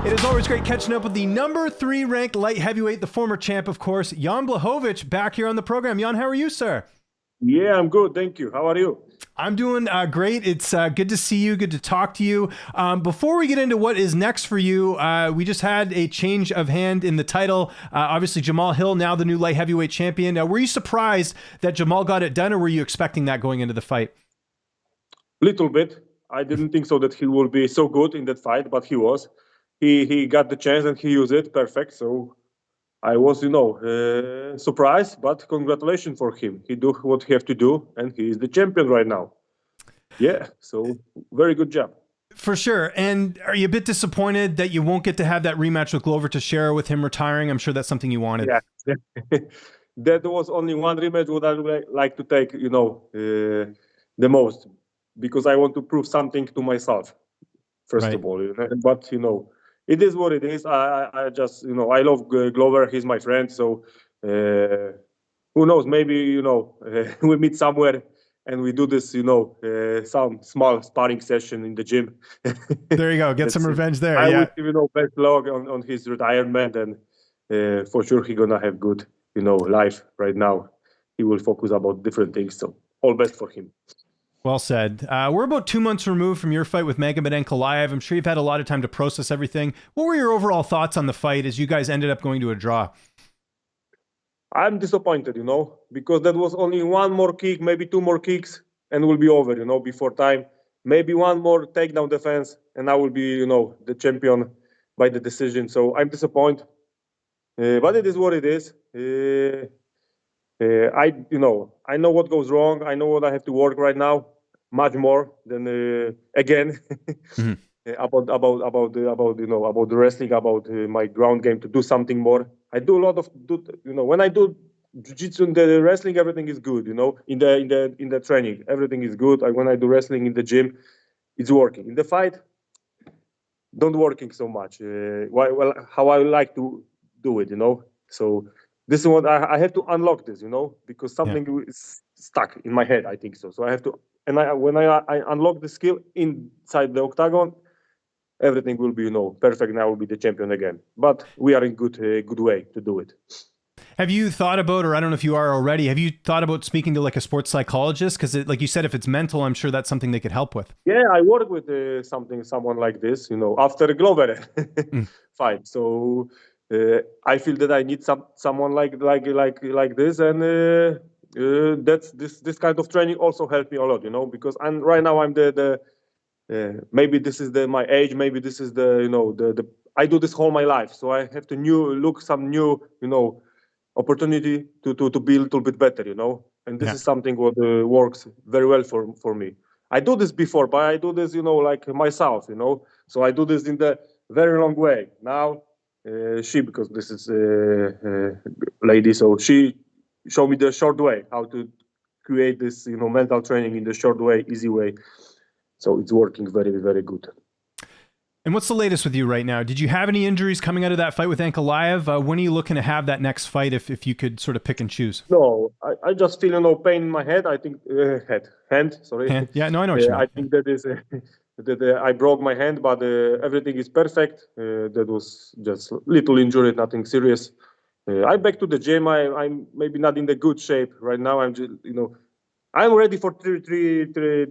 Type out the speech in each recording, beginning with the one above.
It is always great catching up with the number 3 ranked light heavyweight, the former champ, of course, Jan Blachowicz, back here on the program. Jan, how are you, sir? Yeah, I'm good. Thank you. How are you? I'm doing great. It's good to see you. Good to talk to you. Before we get into what is next for you, we just had a change of hand in the title. Obviously, Jamahal Hill, now the new light heavyweight champion. Were you surprised that Jamahal got it done, or were you expecting that going into the fight? Little bit. I didn't think so that he would be so good in that fight, but he was. He got the chance and he used it perfect. So I was, surprised, but congratulations for him. He do what he have to do, and he is the champion right now. Yeah, so very good job. For sure. And are you a bit disappointed that you won't get to have that rematch with Glover Texeira with him retiring? I'm sure that's something you wanted. Yeah. That was only one rematch what I would like to take, the most, because I want to prove something to myself, first Right. of all. But, it is what it is. I just, I love Glover. He's my friend. So who knows? Maybe, we meet somewhere and we do this, some small sparring session in the gym. There you go. Get some revenge there. I Yeah. wish him, best luck on his retirement. And for sure, he's going to have good, life right now. He will focus about different things. So all best for him. Well said. We're about 2 months removed from your fight with Magomed Ankalaev. I'm sure you've had a lot of time to process everything. What were your overall thoughts on the fight as you guys ended up going to a draw? I'm disappointed, because that was only one more kick, maybe 2 more kicks, and we'll be over, before time. Maybe one more takedown defense, and I will be, the champion by the decision. So I'm disappointed, but it is what it is. I know what goes wrong. I know what I have to work right now, much more than again about the wrestling, about my ground game, to do something more. I do a lot of when I do jiu-jitsu in the wrestling, everything is good. In the training, everything is good. When I do wrestling in the gym, it's working. In the fight, don't working so much. Well, how I like to do it, So this is what I have to unlock this, because something is stuck in my head. I think so. So I have to, and when I unlock the skill inside the octagon, everything will be, perfect. And I will be the champion again. But we are in good way to do it. Have you thought about, or I don't know if you are already, have you thought about speaking to like a sports psychologist? Because like you said, if it's mental, I'm sure that's something they could help with. Yeah, I work with someone like this, after the Glover fight. So I feel that I need someone like this, and that's this kind of training also helped me a lot, because right now I'm the maybe this is my age, maybe this is the I do this whole my life, so I have to look some new opportunity to be a little bit better, and this is something what works very well for me. I do this before, but I do this, like myself, so I do this in the very long way. Now because this is lady, so she showed me the short way, how to create this, mental training in the short way, easy way. So it's working very, very good. And what's the latest with you right now? Did you have any injuries coming out of that fight with Ankalaev? When are you looking to have that next fight, if you could sort of pick and choose? No, I just feel pain in my head. I think hand. Sorry. Hand? Yeah, no, I know what you mean. I think that is that I broke my hand, but everything is perfect. That was just little injury, nothing serious. I'm back to the gym. I'm maybe not in the good shape right now. I'm just, I'm ready for three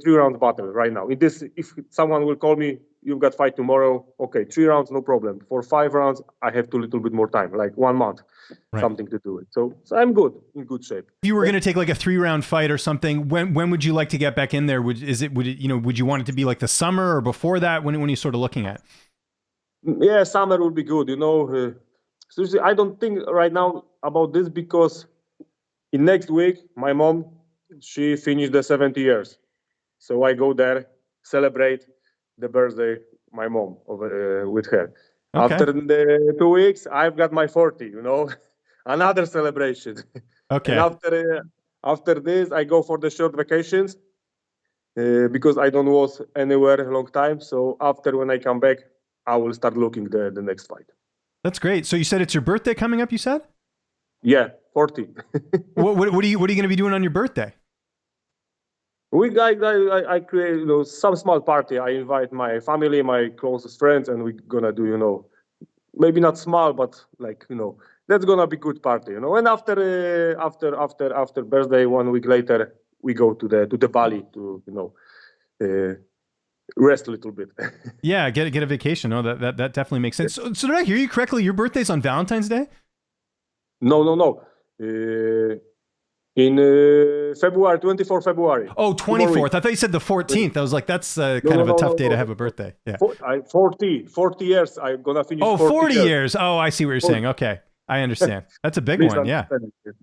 round battle right now. In this, if someone will call me, you've got fight tomorrow. Okay, 3 rounds, no problem. For 5 rounds, I have to little bit more time, like 1 month, something to do it. So I'm good, in good shape. If you were going to take like a 3-round fight or something, when would you like to get back in there? Would you want it to be like the summer or before that? When are you sort of looking at? Yeah, summer would be good. Seriously, I don't think right now about this, because in next week, my mom, she finished the 70 years. So I go there, celebrate the birthday, my mom, with her. Okay. After the 2 weeks, I've got my 40, another celebration. Okay. And after this, I go for the short vacations, because I don't was anywhere a long time. So after, when I come back, I will start looking the next fight. That's great. So you said it's your birthday coming up, you said? Yeah, 40. What are you going to be doing on your birthday? I create some small party. I invite my family, my closest friends, and we're gonna do maybe not small, but like, that's gonna be good party, And after birthday, 1 week later, we go to the Bali to rest a little bit. Yeah, get a vacation. No, that definitely makes sense. So did I hear you correctly? Your birthday's on Valentine's Day? No. In February, 24th February. Oh, 24th. I thought you said the 14th. I was like, that's kind of a tough day to have a birthday. Yeah. 40 years. I'm going to finish. Oh, 40 years. Oh, I see what you're saying. Okay. I understand. That's a big one. Yeah.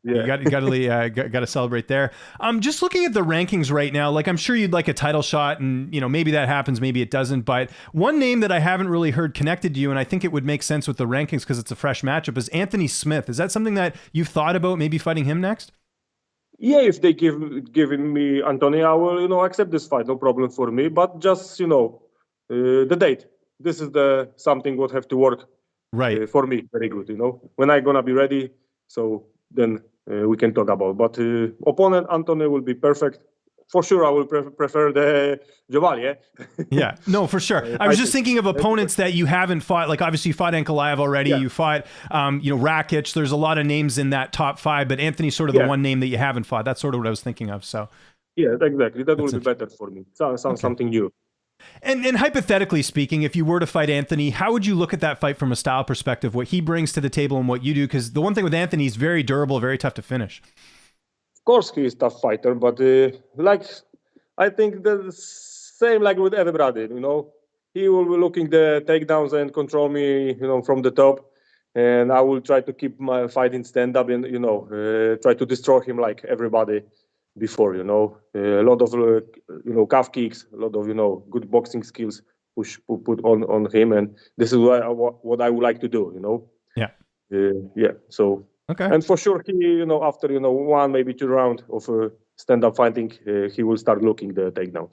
You got to celebrate there. Just looking at the rankings right now, like I'm sure you'd like a title shot and, maybe that happens, maybe it doesn't. But one name that I haven't really heard connected to you, and I think it would make sense with the rankings because it's a fresh matchup, is Anthony Smith. Is that something that you've thought about maybe fighting him next? Yeah, if they giving me Anthony, I will, accept this fight. No problem for me. But just, the date. This is something what have to work. Right. For me, very good, when I'm going to be ready. So then we can talk about. But opponent, Anthony, will be perfect. For sure, I will prefer the Jamahal, yeah? Yeah, no, for sure. I was just thinking of opponents that you haven't fought. Like, obviously, you fought Ankalaev already. Yeah. You fought, Rakic. There's a lot of names in that top 5, but Anthony's sort of the one name that you haven't fought. That's sort of what I was thinking of. So, yeah, exactly. That will be better for me. Something new. And hypothetically speaking, if you were to fight Anthony, how would you look at that fight from a style perspective, what he brings to the table and what you do? Because the one thing with Anthony, he's very durable, very tough to finish. Of course, he is a tough fighter, but I think the same like with everybody, he will be looking the takedowns and control me, from the top, and I will try to keep my fighting stand up and try to destroy him like everybody before. A lot of calf kicks, a lot of good boxing skills put on him, and this is what I would like to do. Yeah. So. Okay. And for sure, he, after, 1, maybe 2 rounds of stand-up fighting, he will start looking the takedown.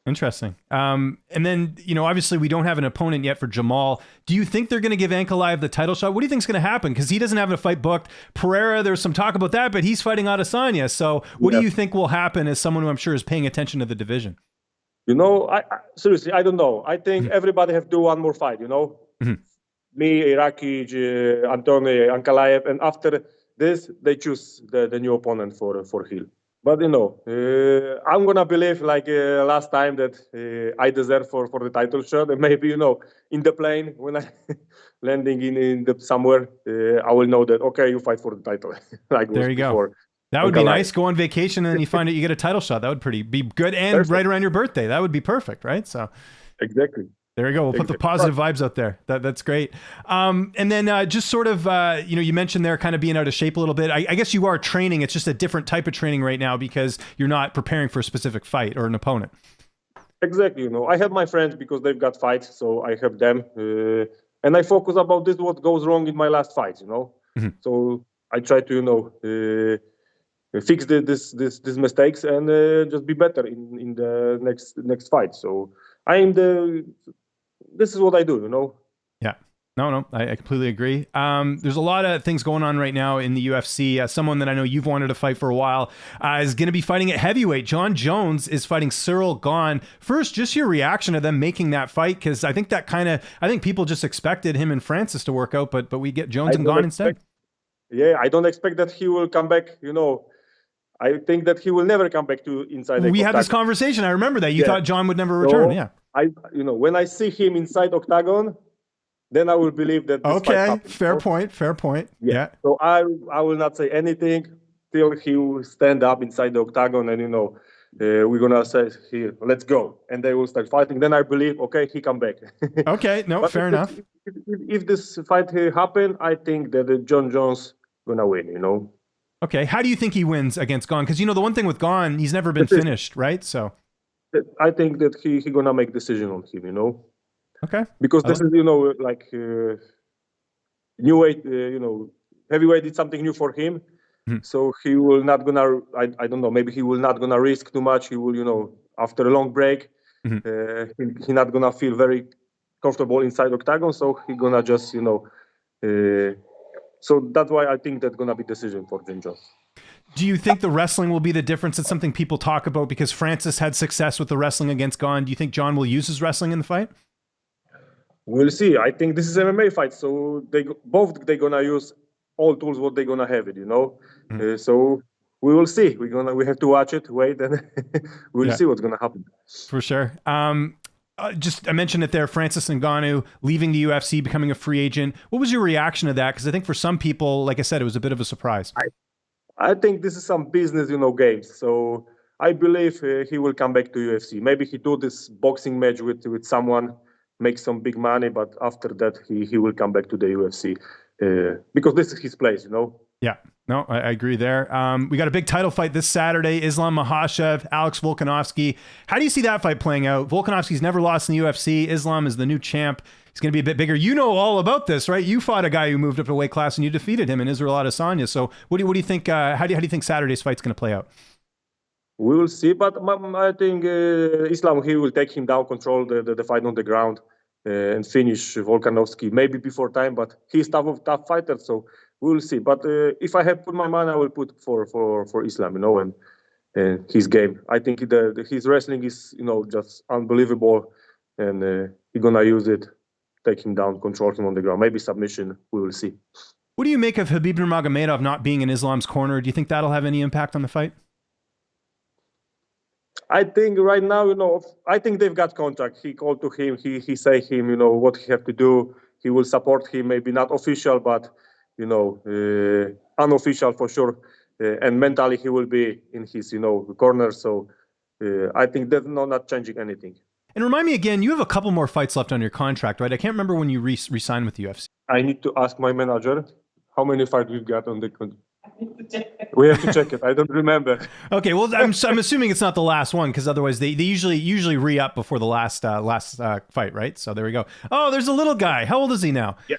Interesting. And then, obviously we don't have an opponent yet for Jamahal. Do you think they're going to give Ankalaev the title shot? What do you think is going to happen? Because he doesn't have a fight booked. Pereira, there's some talk about that, but he's fighting Adesanya. So what do you think will happen as someone who I'm sure is paying attention to the division? I seriously, I don't know. I think everybody have to do one more fight, Mm-hmm. Me, Rakic, Anthony, Ankalaev, and after this, they choose the new opponent for Hill. But I'm gonna believe like last time that I deserve for the title shot, and maybe in the plane when I landing in somewhere, I will know that okay, you fight for the title. Like there you go. That would be nice. Go on vacation and then you find out you get a title shot. That would be good, and perfect. Right around your birthday, that would be perfect, right? So exactly. There you go. We'll put the positive vibes out there. That's great. And then just sort of, you mentioned there kind of being out of shape a little bit. I guess you are training. It's just a different type of training right now because you're not preparing for a specific fight or an opponent. Exactly. I have my friends because they've got fights, so I have them. And I focus about this, what goes wrong in my last fights, Mm-hmm. So I try to, fix these mistakes and just be better in the next fight. So this is what I do, Yeah. No, I completely agree. There's a lot of things going on right now in the UFC. Someone that I know you've wanted to fight for a while is going to be fighting at heavyweight. Jon Jones is fighting Ciryl Gane. First, just your reaction to them making that fight, because I think people just expected him and Francis to work out, but we get Jones and Gane instead. Yeah, I don't expect that he will come back, I think that he will never come back to inside. We had this conversation. I remember that you thought John would never return. Yeah. When I see him inside octagon, then I will believe that. This fight happens, fair point. Yeah. So I will not say anything till he will stand up inside the octagon, and we're gonna say here, let's go, and they will start fighting. Then I believe, okay, he come back. Okay, no, fair enough. If this fight happen, I think that Jon Jones gonna win. Okay, how do you think he wins against Gane? Because the one thing with Gane, he's never been finished, right? So I think that he gonna make decision on him, Okay. Because this is, like new weight, heavyweight is something new for him. Mm-hmm. So he will not gonna, I don't know, maybe he will not gonna risk too much. He will, after a long break, mm-hmm. He not gonna feel very comfortable inside octagon. So he gonna just, so that's why I think that's gonna be decision for Jon Jones. Do you think the wrestling will be the difference? It's something people talk about because Francis had success with the wrestling against Gane. Do you think Jon will use his wrestling in the fight? We'll see. I think this is MMA fight, so they're gonna use all tools what they're gonna have it, you know. So we will see. We have to watch it, wait, and we'll see what's gonna happen. For sure. I mentioned it there, Francis Ngannou leaving the UFC, becoming a free agent. What was your reaction to that? Because I think for some people, like I said, it was a bit of a surprise. I think this is some business, games. So I believe he will come back to UFC. Maybe he do this boxing match with someone, make some big money, but after that he will come back to the UFC because this is his place, Yeah, no, I agree there. We got a big title fight this Saturday, Islam Makhachev, Alex Volkanovski. How do you see that fight playing out? Volkanovski's never lost in the UFC. Islam is the new champ. He's going to be a bit bigger. You know all about this, right? You fought a guy who moved up a weight class and you defeated him in Ciryl Adesanya. So what do you think? How do you think Saturday's fight's going to play out? We will see, but I think Islam, he will take him down, control the fight on the ground, and finish Volkanovski maybe before time. But he's tough fighter, so we will see. But if I have put my money, I will put for Islam, and his game. I think his wrestling is just unbelievable, and he's gonna use it, take him down, control him on the ground. Maybe submission. We will see. What do you make of Khabib Nurmagomedov not being in Islam's corner? Do you think that'll have any impact on the fight? I think right now, I think they've got contract. He called to him. He say him, what he have to do. He will support him. Maybe not official, but unofficial for sure. And mentally, he will be in his corner. So I think that's not changing anything. And remind me again, you have a couple more fights left on your contract, right? I can't remember when you re-signed with the UFC. I need to ask my manager how many fights we've got on the contract. We have to check it. I don't remember. Okay, well, I'm assuming it's not the last one because otherwise they usually re-up before the last fight, right? So there we go. Oh, there's a little guy. How old is he now? Yeah,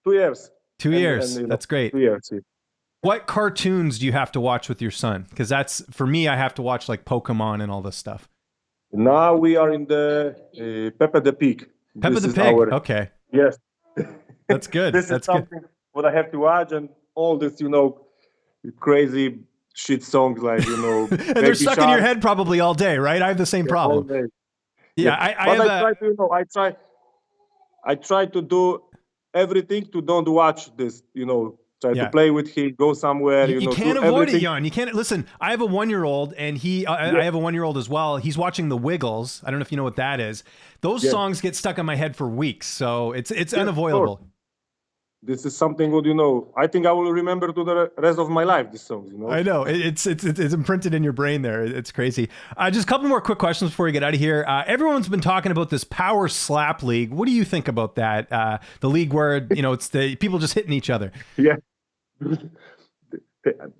2 years. 2 years. That's great. 2 years. Yeah. What cartoons do you have to watch with your son? Because that's, for me, I have to watch like Pokemon and all this stuff. Now we are in the Peppa the Pig. Peppa the Pig. Okay. Yes. That's good. This that's is something what I have to watch, and all this, crazy shit songs like, and they're stuck in your head probably all day, right? I have the same problem. Yeah, I try to do everything to don't watch this, try to play with him, go somewhere. You can't avoid it, Jan. You can't. Listen, I have a 1-year-old, and I have a 1-year-old as well. He's watching The Wiggles. I don't know if you know what that is. Those songs get stuck in my head for weeks, so it's unavoidable. This is something good, I think I will remember to the rest of my life, these songs, I know. It's imprinted in your brain there. It's crazy. Just a couple more quick questions before we get out of here. Everyone's been talking about this Power Slap League. What do you think about that? The league where, it's the people just hitting each other. Yeah.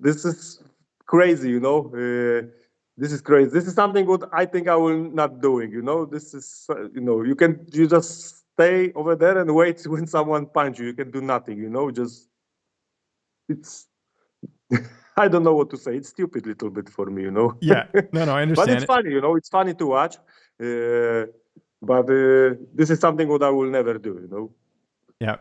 This is crazy, this is crazy. This is something what I think I will not doing, This is, you just stay over there and wait when someone punch you. You can do nothing, just it's I don't know what to say. It's stupid little bit for me, Yeah, no, I understand. But it's funny, it's funny to watch. But this is something what I will never do, Yeah.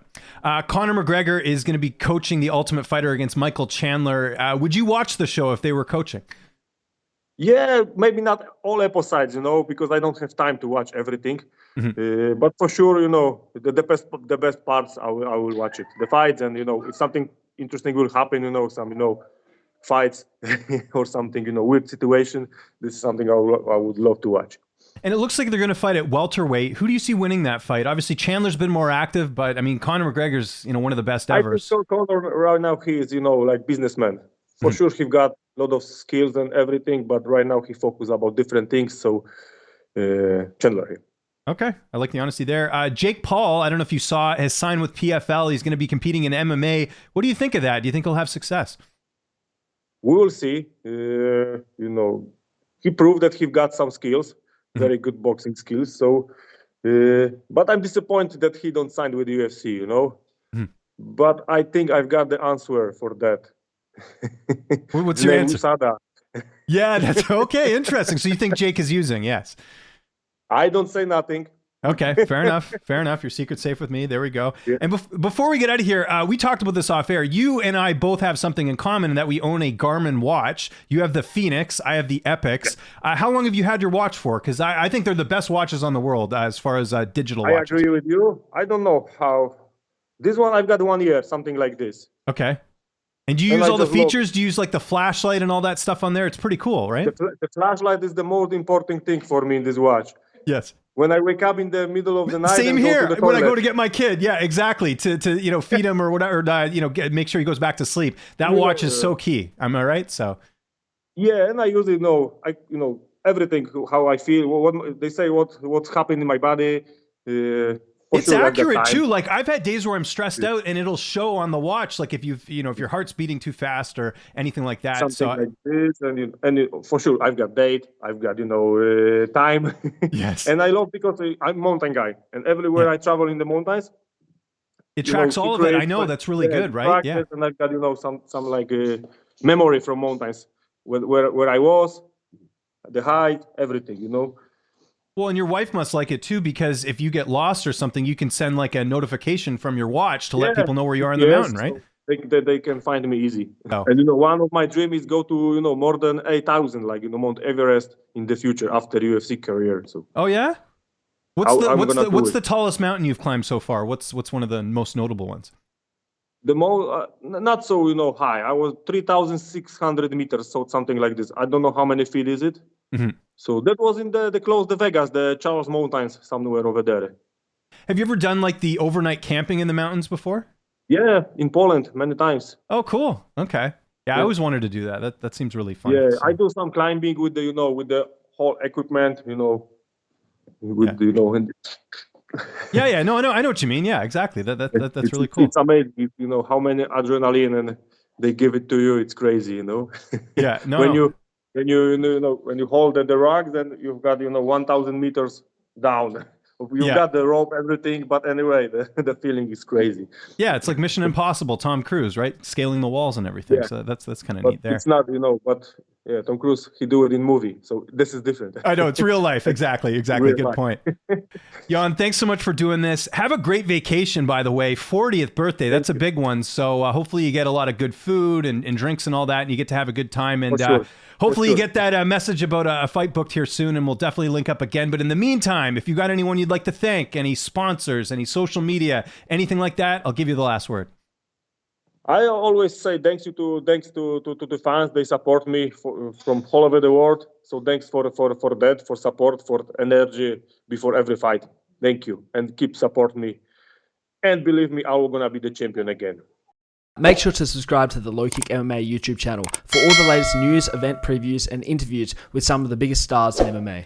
Conor McGregor is going to be coaching The Ultimate Fighter against Michael Chandler. Would you watch the show if they were coaching? Yeah, maybe not all episodes, because I don't have time to watch everything. Mm-hmm. But for sure, the best parts, I will watch it. The fights, and if something interesting will happen, some fights or something, weird situation. This is something I would love to watch. And it looks like they're going to fight at welterweight. Who do you see winning that fight? Obviously, Chandler's been more active, but I mean, Conor McGregor's one of the best ever. I think Conor right now he is like businessman. For sure, he got a lot of skills and everything, but right now he focuses about different things. So Chandler here. Okay, I like the honesty there. Jake Paul, I don't know if you saw, has signed with PFL. He's going to be competing in MMA. What do you think of that? Do you think he'll have success? We will see. He proved that he got some skills, very good boxing skills. So, but I'm disappointed that he don't sign with UFC. But I think I've got the answer for that. What's your answer? Yeah, that's okay. Interesting. So you think Jake is using? Yes. I don't say nothing. Okay, fair enough. Fair enough. Your secret's safe with me. There we go. Yeah. And before we get out of here, we talked about this off air. You and I both have something in common in that we own a Garmin watch. You have the Phoenix. I have the Epix. How long have you had your watch for? Because I think they're the best watches on the world as far as digital watches. I agree with you. I don't know how. This one, I've got 1 year, something like this. Okay. And do you use all the features? Do you use like the flashlight and all that stuff on there? It's pretty cool, right? The flashlight is the most important thing for me in this watch. Yes. When I wake up in the middle of the night, same and here. Go to the when I toilet. go to get my kid, yeah, exactly. To feed him or whatever, make sure he goes back to sleep. That watch is so key. Am I right? So. Yeah, and I usually know everything, how I feel. What they say, what's happening in my body. It's accurate too. Like I've had days where I'm stressed out, and it'll show on the watch, like if if your heart's beating too fast or anything like that. Something like this, and for sure, I've got date, I've got time. Yes. And I love because I'm a mountain guy, and everywhere I travel in the mountains, it tracks all of it. I know that's really good, right? Yeah. And I've got some like memory from mountains where I was, the height, everything. Well, and your wife must like it too, because if you get lost or something, you can send like a notification from your watch to let people know where you are in the mountain, right? So they can find me easy. Oh. And one of my dreams is go to more than 8,000, like Mount Everest in the future after UFC career. So. Oh yeah. What's the tallest mountain you've climbed so far? What's one of the most notable ones? The most not so high. I was 3,600 meters, so something like this. I don't know how many feet is it. Mm-hmm. So that was in the close to Vegas, the Charles Mountains, somewhere over there. Have you ever done like the overnight camping in the mountains before? Yeah, in Poland many times. Oh, cool. Okay. Yeah, I always wanted to do that. That seems really fun. Yeah, so. I do some climbing with the with the whole equipment, Yeah. No, I know what you mean. Yeah, exactly. That's really cool. It's amazing, how many adrenaline and they give it to you. It's crazy, Yeah. No. When you hold the rock, then you've got 1,000 meters down. You've got the rope, everything, but anyway, the feeling is crazy. Yeah, it's like Mission Impossible, Tom Cruise, right? Scaling the walls and everything. Yeah. So that's kind of neat there. It's not, but yeah, Tom Cruise, he do it in movie, so this is different. I know, it's real life. Exactly. Real Good life. point. Jan, thanks so much for doing this. Have a great vacation, by the way. 40th birthday, that's a big one. So hopefully you get a lot of good food and drinks and all that, and you get to have a good time. And hopefully you get that message about a fight booked here soon, and we'll definitely link up again. But in the meantime, if you got anyone you'd like to thank, any sponsors, any social media, anything like that, I'll give you the last word. I always say thanks to the fans. They support me from all over the world. So thanks for that, for support, for energy before every fight. Thank you, and keep supporting me. And believe me, I'm gonna be the champion again. Make sure to subscribe to the Low Kick MMA YouTube channel for all the latest news, event previews, and interviews with some of the biggest stars in MMA.